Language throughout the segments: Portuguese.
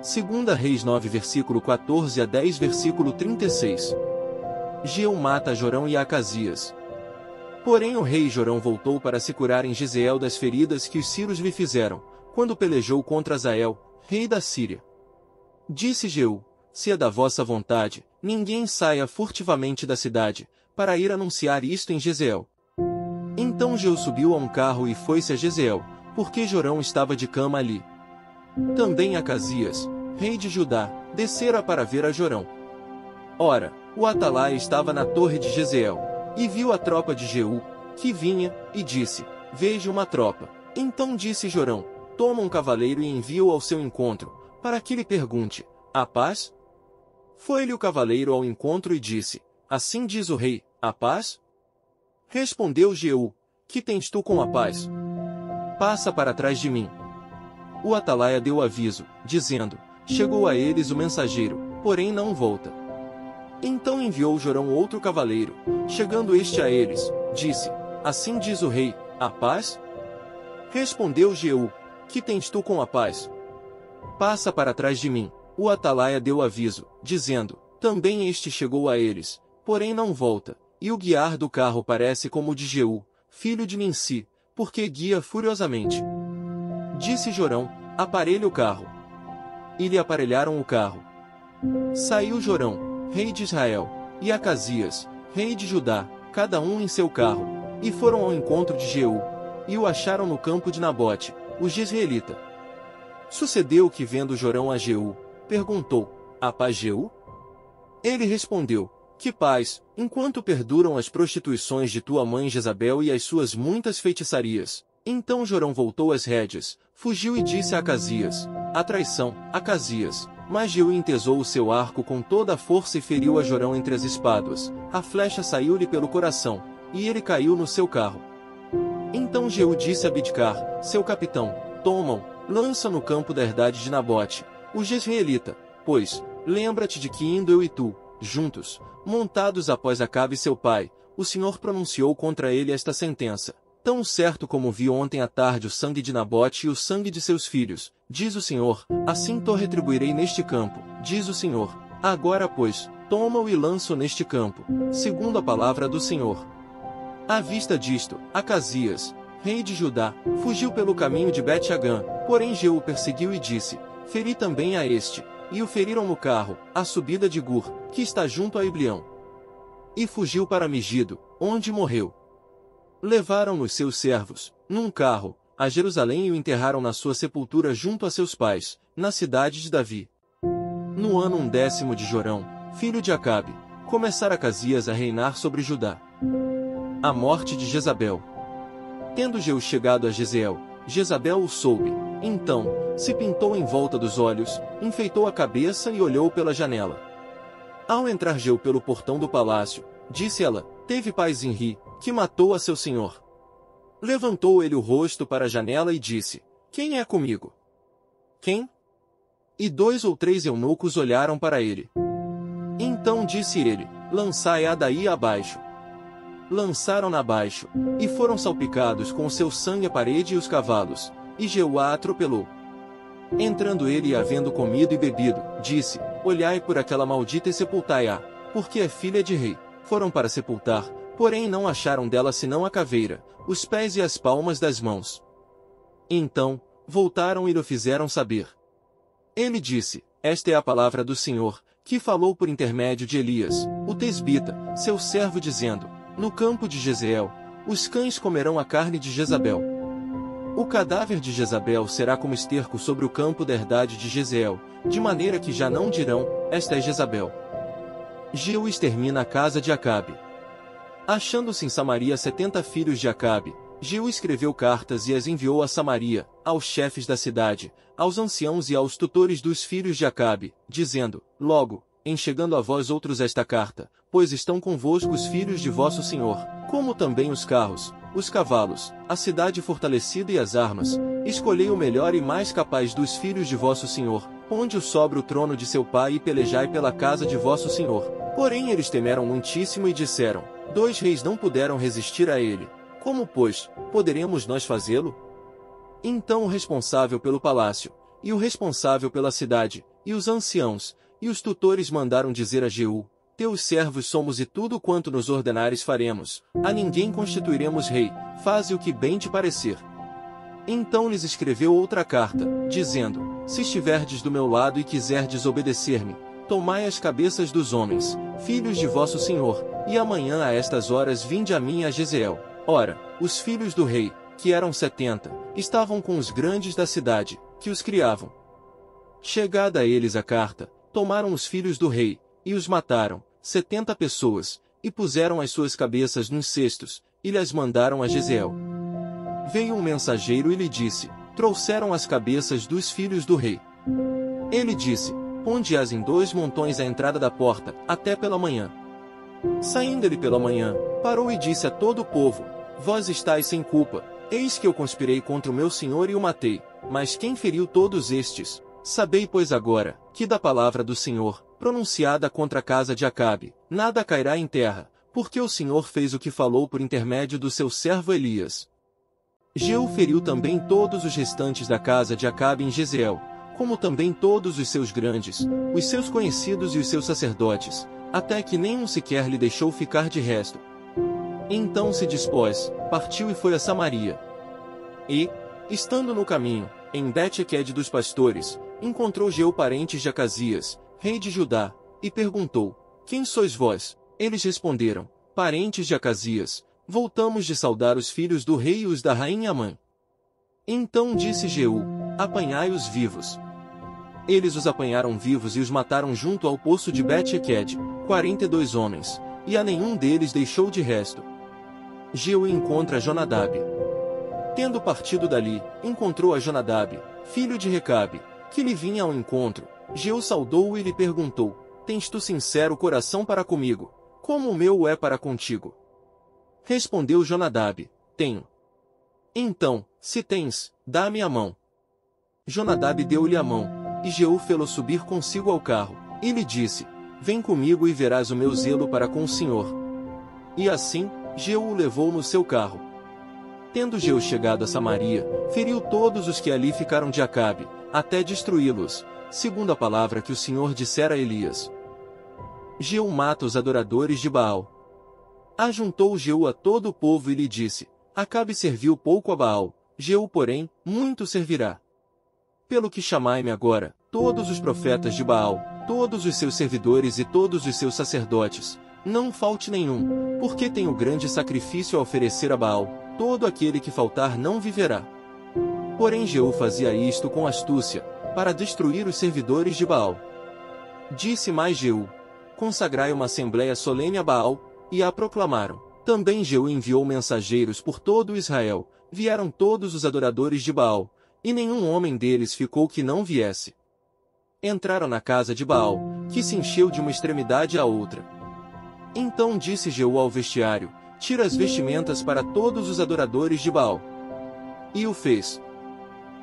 Segunda Reis 9 versículo 14 a 10 versículo 36. Jeú mata Jorão e Acasias. Porém o rei Jorão voltou para se curar em Jezreel das feridas que os sírios lhe fizeram, quando pelejou contra Azael, rei da Síria. Disse Jeú: se é da vossa vontade, ninguém saia furtivamente da cidade, para ir anunciar isto em Jezreel. Então Jeú subiu a um carro e foi-se a Jezreel, porque Jorão estava de cama ali. Também Acasias, rei de Judá, descera para ver a Jorão. Ora, o atalaia estava na torre de Jezreel, e viu a tropa de Jeú, que vinha, e disse: vejo uma tropa. Então disse Jorão: toma um cavaleiro e envia-o ao seu encontro, para que lhe pergunte: a paz? Foi-lhe o cavaleiro ao encontro e disse: assim diz o rei, a paz? Respondeu Jeú: que tens tu com a paz? Passa para trás de mim. O atalaia deu aviso, dizendo: chegou a eles o mensageiro, porém não volta. Então enviou Jorão outro cavaleiro. Chegando este a eles, disse: assim diz o rei, a paz? Respondeu Jeú: que tens tu com a paz? Passa para trás de mim. O atalaia deu aviso, dizendo: também este chegou a eles, porém não volta, e o guiar do carro parece como o de Jeú, filho de Ninsi, porque guia furiosamente. Disse Jorão: aparelhe o carro. E lhe aparelharam o carro. Saiu Jorão, rei de Israel, e Acasias, rei de Judá, cada um em seu carro, e foram ao encontro de Jeú, e o acharam no campo de Nabote, o jezreelita. Sucedeu que, vendo Jorão a Jeú, perguntou: a paz, Jeú? Ele respondeu: que paz, enquanto perduram as prostituições de tua mãe Jezabel e as suas muitas feitiçarias. Então Jorão voltou às rédeas, fugiu e disse a Acasias: a traição, Acasias. Mas Jeú entesou o seu arco com toda a força e feriu a Jorão entre as espáduas. A flecha saiu-lhe pelo coração, e ele caiu no seu carro. Então Jeú disse a Bidcar, seu capitão: toma-o, lança no campo da herdade de Nabote, o jezreelita, pois, lembra-te de que indo eu e tu, juntos, montados após Acabe seu pai, o Senhor pronunciou contra ele esta sentença: tão certo como vi ontem à tarde o sangue de Nabote e o sangue de seus filhos, diz o Senhor, assim te retribuirei neste campo, diz o Senhor. Agora, pois, toma-o e lança-o neste campo, segundo a palavra do Senhor. À vista disto, Acasias, rei de Judá, fugiu pelo caminho de Bet-Agã, porém Jeú o perseguiu e disse: feri também a este, e o feriram no carro, à subida de Gur, que está junto a Iblião. E fugiu para Megido, onde morreu. Levaram-no os seus servos, num carro, a Jerusalém e o enterraram na sua sepultura junto a seus pais, na cidade de Davi. No ano 10º de Jorão, filho de Acabe, começara Acasias a reinar sobre Judá. A morte de Jezabel. Tendo Jeú chegado a Jezreel, Jezabel o soube, então, se pintou em volta dos olhos, enfeitou a cabeça e olhou pela janela. Ao entrar Jeú pelo portão do palácio, disse ela: teve paz em Ri, que matou a seu senhor. Levantou ele o rosto para a janela e disse: quem é comigo? Quem? E 2 ou 3 eunucos olharam para ele. Então disse ele: lançai-a daí abaixo. Lançaram-na abaixo, e foram salpicados com o seu sangue a parede e os cavalos, e Jeú a atropelou. Entrando ele e havendo comido e bebido, disse: olhai por aquela maldita e sepultai-a, porque é filha de rei. Foram para sepultar, porém não acharam dela senão a caveira, os pés e as palmas das mãos. Então, voltaram e lhe fizeram saber. Ele disse: esta é a palavra do Senhor, que falou por intermédio de Elias, o tesbita, seu servo, dizendo: no campo de Jezreel, os cães comerão a carne de Jezabel. O cadáver de Jezabel será como esterco sobre o campo da herdade de Jezreel, de maneira que já não dirão: esta é Jezabel. Jeú extermina a casa de Acabe. Achando-se em Samaria 70 filhos de Acabe, Jeú escreveu cartas e as enviou a Samaria, aos chefes da cidade, aos anciãos e aos tutores dos filhos de Acabe, dizendo: logo, em chegando a vós outros esta carta, pois estão convosco os filhos de vosso senhor, como também os carros, os cavalos, a cidade fortalecida e as armas, escolhei o melhor e mais capaz dos filhos de vosso senhor, onde o sobra o trono de seu pai, e pelejai pela casa de vosso senhor. Porém eles temeram muitíssimo e disseram: 2 reis não puderam resistir a ele. Como, pois, poderemos nós fazê-lo? Então o responsável pelo palácio, e o responsável pela cidade, e os anciãos, e os tutores mandaram dizer a Jeú: Teus servos somos e tudo quanto nos ordenares faremos, a ninguém constituiremos rei, faze o que bem te parecer. Então lhes escreveu outra carta, dizendo: Se estiverdes do meu lado e quiserdes obedecer-me, tomai as cabeças dos homens, filhos de vosso senhor, e amanhã a estas horas vinde a mim a Jezreel. Ora, os filhos do rei, que eram 70, estavam com os grandes da cidade, que os criavam. Chegada a eles a carta, tomaram os filhos do rei, e os mataram, 70 pessoas, e puseram as suas cabeças nos cestos, e lhes mandaram a Jezreel. Veio um mensageiro e lhe disse: Trouxeram as cabeças dos filhos do rei. Ele disse: Ponde-as em 2 montões à entrada da porta, até pela manhã. Saindo ele pela manhã, parou e disse a todo o povo: Vós estáis sem culpa, eis que eu conspirei contra o meu senhor e o matei, mas quem feriu todos estes? Sabei pois agora, que da palavra do Senhor, pronunciada contra a casa de Acabe, nada cairá em terra, porque o Senhor fez o que falou por intermédio do seu servo Elias. Jeú feriu também todos os restantes da casa de Acabe em Jezreel, como também todos os seus grandes, os seus conhecidos e os seus sacerdotes, até que nenhum sequer lhe deixou ficar de resto. Então se dispôs, partiu e foi a Samaria. E, estando no caminho, em Bet-Eked dos pastores, encontrou Jeú parentes de Acasias, rei de Judá, e perguntou: Quem sois vós? Eles responderam: Parentes de Acasias, voltamos de saudar os filhos do rei e os da rainha mãe. Então disse Jeú: Apanhai-os vivos. Eles os apanharam vivos e os mataram junto ao poço de Bet-Eked, 42 homens, e a nenhum deles deixou de resto. Jeú encontra Jonadab. Tendo partido dali, encontrou a Jonadab, filho de Recabe, que lhe vinha ao encontro. Jeú saudou-o e lhe perguntou: Tens tu sincero coração para comigo, como o meu é para contigo? Respondeu Jonadab: Tenho. Então, se tens, dá-me a mão. Jonadab deu-lhe a mão, e Jeú fê-lo subir consigo ao carro, e lhe disse: Vem comigo e verás o meu zelo para com o Senhor. E assim, Jeú o levou no seu carro. Tendo Jeú chegado a Samaria, feriu todos os que ali ficaram de Acabe, até destruí-los, segundo a palavra que o Senhor dissera a Elias. Jeú mata os adoradores de Baal. Ajuntou Jeú a todo o povo e lhe disse: Acabe serviu pouco a Baal, Jeú, porém, muito servirá. Pelo que chamai-me agora, todos os profetas de Baal, todos os seus servidores e todos os seus sacerdotes, não falte nenhum, porque tenho grande sacrifício a oferecer a Baal, todo aquele que faltar não viverá. Porém Jeú fazia isto com astúcia, para destruir os servidores de Baal. Disse mais Jeú: Consagrai uma assembleia solene a Baal, e a proclamaram. Também Jeú enviou mensageiros por todo Israel, vieram todos os adoradores de Baal, e nenhum homem deles ficou que não viesse. Entraram na casa de Baal, que se encheu de uma extremidade à outra. Então disse Jeú ao vestiário: Tira as vestimentas para todos os adoradores de Baal. E o fez.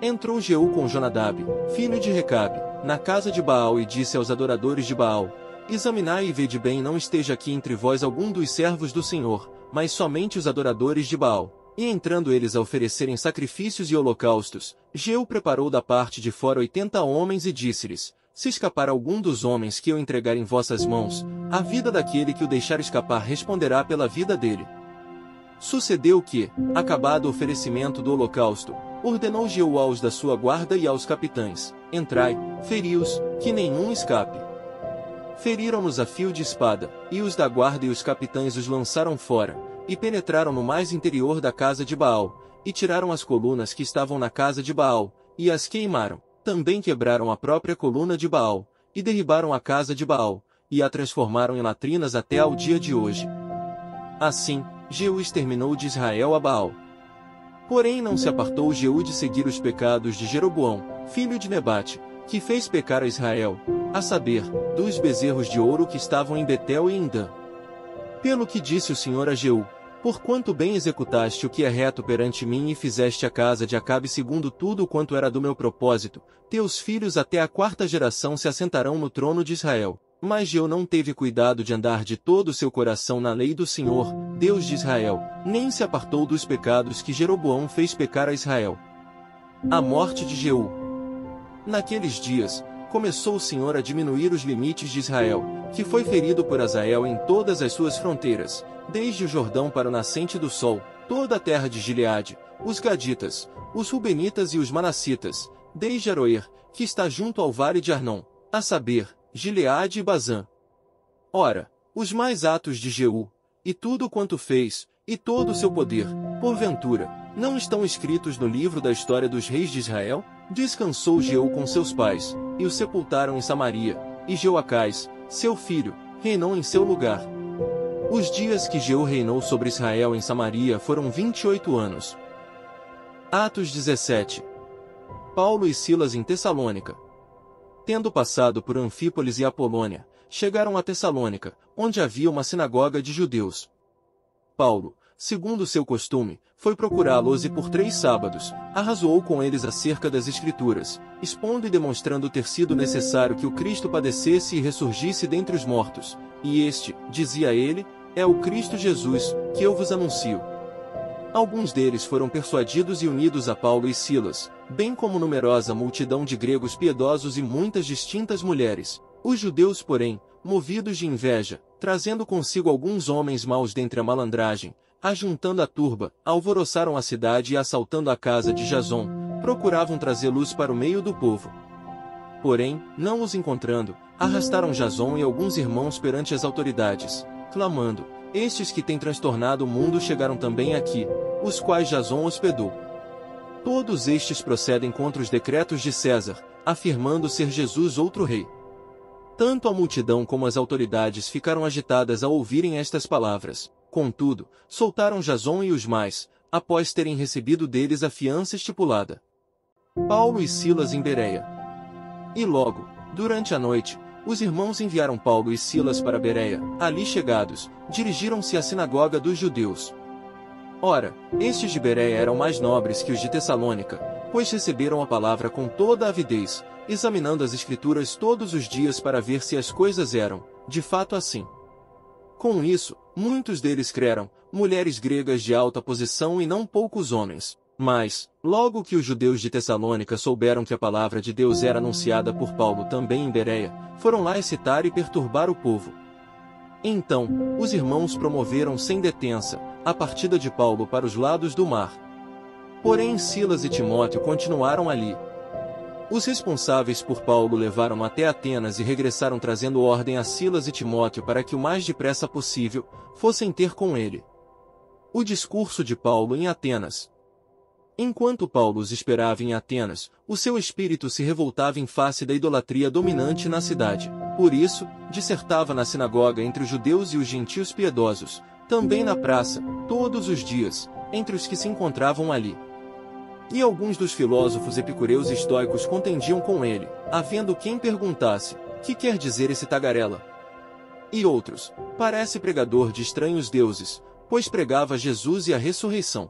Entrou Jeú com Jonadab, filho de Recabe, na casa de Baal e disse aos adoradores de Baal: Examinai e vede bem não esteja aqui entre vós algum dos servos do Senhor, mas somente os adoradores de Baal. E entrando eles a oferecerem sacrifícios e holocaustos, Jeú preparou da parte de fora 80 homens e disse-lhes: Se escapar algum dos homens que eu entregar em vossas mãos, a vida daquele que o deixar escapar responderá pela vida dele. Sucedeu que, acabado o oferecimento do holocausto, ordenou Jeú aos da sua guarda e aos capitães: Entrai, feri-os, que nenhum escape. Feriram-nos a fio de espada, e os da guarda e os capitães os lançaram fora, e penetraram no mais interior da casa de Baal, e tiraram as colunas que estavam na casa de Baal, e as queimaram. Também quebraram a própria coluna de Baal, e derribaram a casa de Baal, e a transformaram em latrinas até ao dia de hoje. Assim, Jeú exterminou de Israel a Baal. Porém não se apartou Jeú de seguir os pecados de Jeroboão, filho de Nebate, que fez pecar a Israel, a saber, dos bezerros de ouro que estavam em Betel e em Dan. Pelo que disse o Senhor a Jeú: Porquanto bem executaste o que é reto perante mim e fizeste a casa de Acabe segundo tudo quanto era do meu propósito, teus filhos até a 4ª geração se assentarão no trono de Israel. Mas Jeú não teve cuidado de andar de todo o seu coração na lei do Senhor, Deus de Israel, nem se apartou dos pecados que Jeroboão fez pecar a Israel. A morte de Jeú. Naqueles dias, começou o Senhor a diminuir os limites de Israel, que foi ferido por Hazael em todas as suas fronteiras, desde o Jordão para o nascente do sol, toda a terra de Gileade, os Gaditas, os Rubenitas e os Manassitas, desde Aroer, que está junto ao vale de Arnon, a saber, Gileade e Bazã. Ora, os mais atos de Jeú, e tudo quanto fez, e todo o seu poder, porventura, não estão escritos no livro da história dos reis de Israel? Descansou Jeú com seus pais, e o sepultaram em Samaria, e Jeoacás, seu filho, reinou em seu lugar. Os dias que Jeú reinou sobre Israel em Samaria foram 28 anos. Atos 17. Paulo e Silas em Tessalônica. Tendo passado por Anfípolis e Apolônia, chegaram a Tessalônica, onde havia uma sinagoga de judeus. Paulo, segundo seu costume, foi procurá-los e por 3 sábados, arrazoou com eles acerca das Escrituras, expondo e demonstrando ter sido necessário que o Cristo padecesse e ressurgisse dentre os mortos, e este, dizia ele, é o Cristo Jesus, que eu vos anuncio. Alguns deles foram persuadidos e unidos a Paulo e Silas, bem como numerosa multidão de gregos piedosos e muitas distintas mulheres. Os judeus, porém, movidos de inveja, trazendo consigo alguns homens maus dentre a malandragem, ajuntando a turba, alvoroçaram a cidade e assaltando a casa de Jason, procuravam trazer luz para o meio do povo. Porém, não os encontrando, arrastaram Jason e alguns irmãos perante as autoridades, clamando, estes que têm transtornado o mundo chegaram também aqui, os quais Jason hospedou. Todos estes procedem contra os decretos de César, afirmando ser Jesus outro rei. Tanto a multidão como as autoridades ficaram agitadas ao ouvirem estas palavras. Contudo, soltaram Jason e os mais, após terem recebido deles a fiança estipulada. Paulo e Silas em Bereia. E logo, durante a noite, os irmãos enviaram Paulo e Silas para Bereia. Ali chegados, dirigiram-se à sinagoga dos judeus. Ora, estes de Bereia eram mais nobres que os de Tessalônica, pois receberam a palavra com toda a avidez, examinando as Escrituras todos os dias para ver se as coisas eram, de fato assim. Com isso, muitos deles creram, mulheres gregas de alta posição e não poucos homens. Mas, logo que os judeus de Tessalônica souberam que a palavra de Deus era anunciada por Paulo também em Bereia, foram lá excitar e perturbar o povo. Então, os irmãos promoveram sem detença a partida de Paulo para os lados do mar. Porém Silas e Timóteo continuaram ali. Os responsáveis por Paulo levaram-no até Atenas e regressaram trazendo ordem a Silas e Timóteo para que o mais depressa possível fossem ter com ele. O discurso de Paulo em Atenas. Enquanto Paulo os esperava em Atenas, o seu espírito se revoltava em face da idolatria dominante na cidade. Por isso, dissertava na sinagoga entre os judeus e os gentios piedosos, também na praça, todos os dias, entre os que se encontravam ali. E alguns dos filósofos epicureus e estoicos contendiam com ele, havendo quem perguntasse, que quer dizer esse tagarela? E outros, parece pregador de estranhos deuses, pois pregava Jesus e a ressurreição.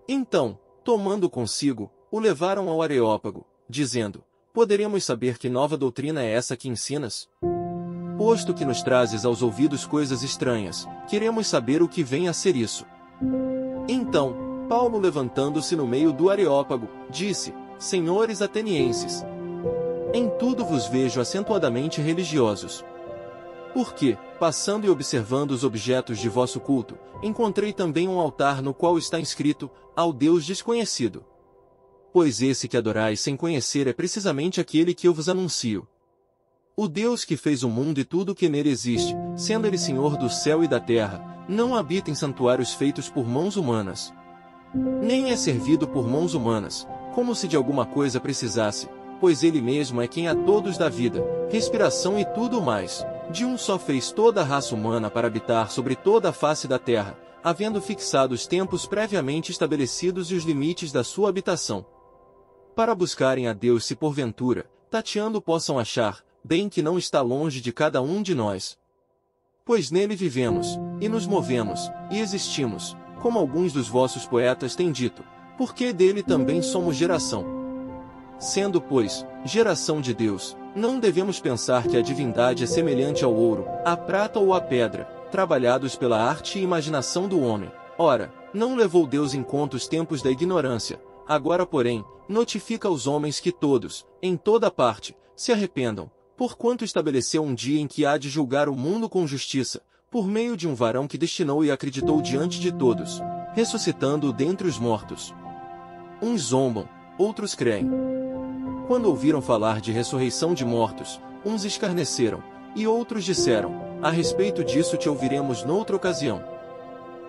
Então, tomando consigo, o levaram ao Areópago, dizendo, poderemos saber que nova doutrina é essa que ensinas? Posto que nos trazes aos ouvidos coisas estranhas, queremos saber o que vem a ser isso. Então, Paulo levantando-se no meio do Areópago, disse, senhores atenienses, em tudo vos vejo acentuadamente religiosos. Porque, passando e observando os objetos de vosso culto, encontrei também um altar no qual está inscrito, ao Deus desconhecido. Pois esse que adorais sem conhecer é precisamente aquele que eu vos anuncio. O Deus que fez o mundo e tudo o que nele existe, sendo ele Senhor do céu e da terra, não habita em santuários feitos por mãos humanas. Nem é servido por mãos humanas, como se de alguma coisa precisasse, pois ele mesmo é quem a todos dá vida, respiração e tudo mais. De um só fez toda a raça humana para habitar sobre toda a face da terra, havendo fixado os tempos previamente estabelecidos e os limites da sua habitação. Para buscarem a Deus se porventura, tateando possam achar, bem que não está longe de cada um de nós. Pois nele vivemos, e nos movemos, e existimos, como alguns dos vossos poetas têm dito, porque dele também somos geração. Sendo, pois, geração de Deus, não devemos pensar que a divindade é semelhante ao ouro, à prata ou à pedra, trabalhados pela arte e imaginação do homem. Ora, não levou Deus em conta os tempos da ignorância, Agora, porém, notifica aos homens que todos, em toda parte, se arrependam, porquanto estabeleceu um dia em que há de julgar o mundo com justiça, por meio de um varão que destinou e acreditou diante de todos, ressuscitando-o dentre os mortos. Uns zombam, outros creem. Quando ouviram falar de ressurreição de mortos, uns escarneceram, e outros disseram: a respeito disso te ouviremos noutra ocasião.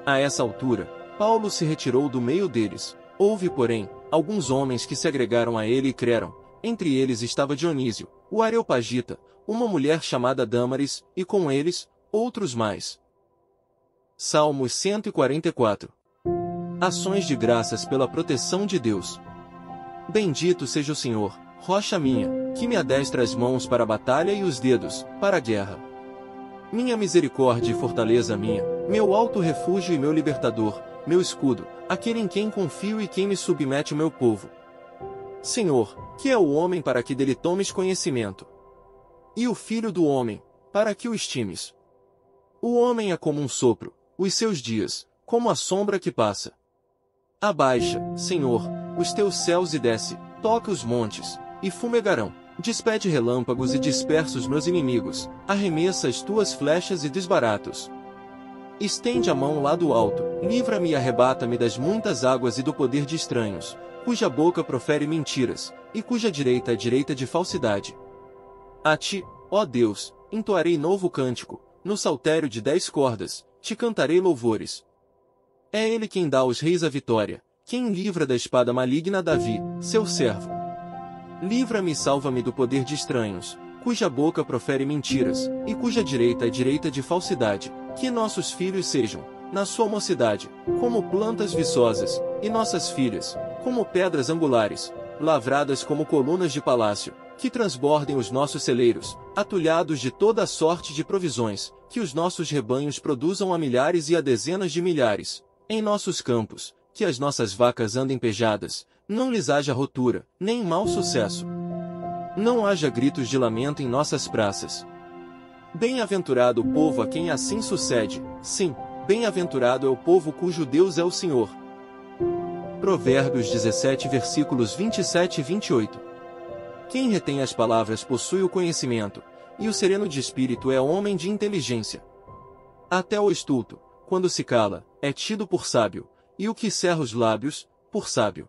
A essa altura, Paulo se retirou do meio deles. Houve, porém, alguns homens que se agregaram a ele e creram. Entre eles estava Dionísio, o Areopagita, uma mulher chamada Dâmaris, e com eles, outros mais. Salmos 144. Ações de graças pela proteção de Deus. Bendito seja o Senhor, rocha minha, que me adestra as mãos para a batalha e os dedos, para a guerra. Minha misericórdia e fortaleza minha, meu alto refúgio e meu libertador, meu escudo, aquele em quem confio e quem me submete o meu povo. Senhor, que é o homem para que dele tomes conhecimento? E o filho do homem, para que o estimes? O homem é como um sopro, os seus dias, como a sombra que passa. Abaixa, Senhor, os teus céus e desce, toca os montes, e fumegarão. Despede relâmpagos e dispersa os meus inimigos, arremessa as tuas flechas e desbarata-os. Estende a mão lá do alto, livra-me e arrebata-me das muitas águas e do poder de estranhos, cuja boca profere mentiras, e cuja direita é direita de falsidade. A ti, ó Deus, entoarei novo cântico, no saltério de 10 cordas, te cantarei louvores. É ele quem dá aos reis a vitória, quem livra da espada maligna Davi, seu servo. Livra-me e salva-me do poder de estranhos, cuja boca profere mentiras, e cuja direita é direita de falsidade, que nossos filhos sejam, na sua mocidade, como plantas viçosas, e nossas filhas, como pedras angulares, lavradas como colunas de palácio, que transbordem os nossos celeiros, atulhados de toda a sorte de provisões, que os nossos rebanhos produzam a milhares e a dezenas de milhares, em nossos campos, que as nossas vacas andem pejadas, não lhes haja rotura, nem mau sucesso. Não haja gritos de lamento em nossas praças. Bem-aventurado o povo a quem assim sucede, sim, bem-aventurado é o povo cujo Deus é o Senhor. Provérbios 17 versículos 27 e 28. Quem retém as palavras possui o conhecimento, e o sereno de espírito é homem de inteligência. Até o estulto, quando se cala, é tido por sábio, e o que cerra os lábios, por sábio.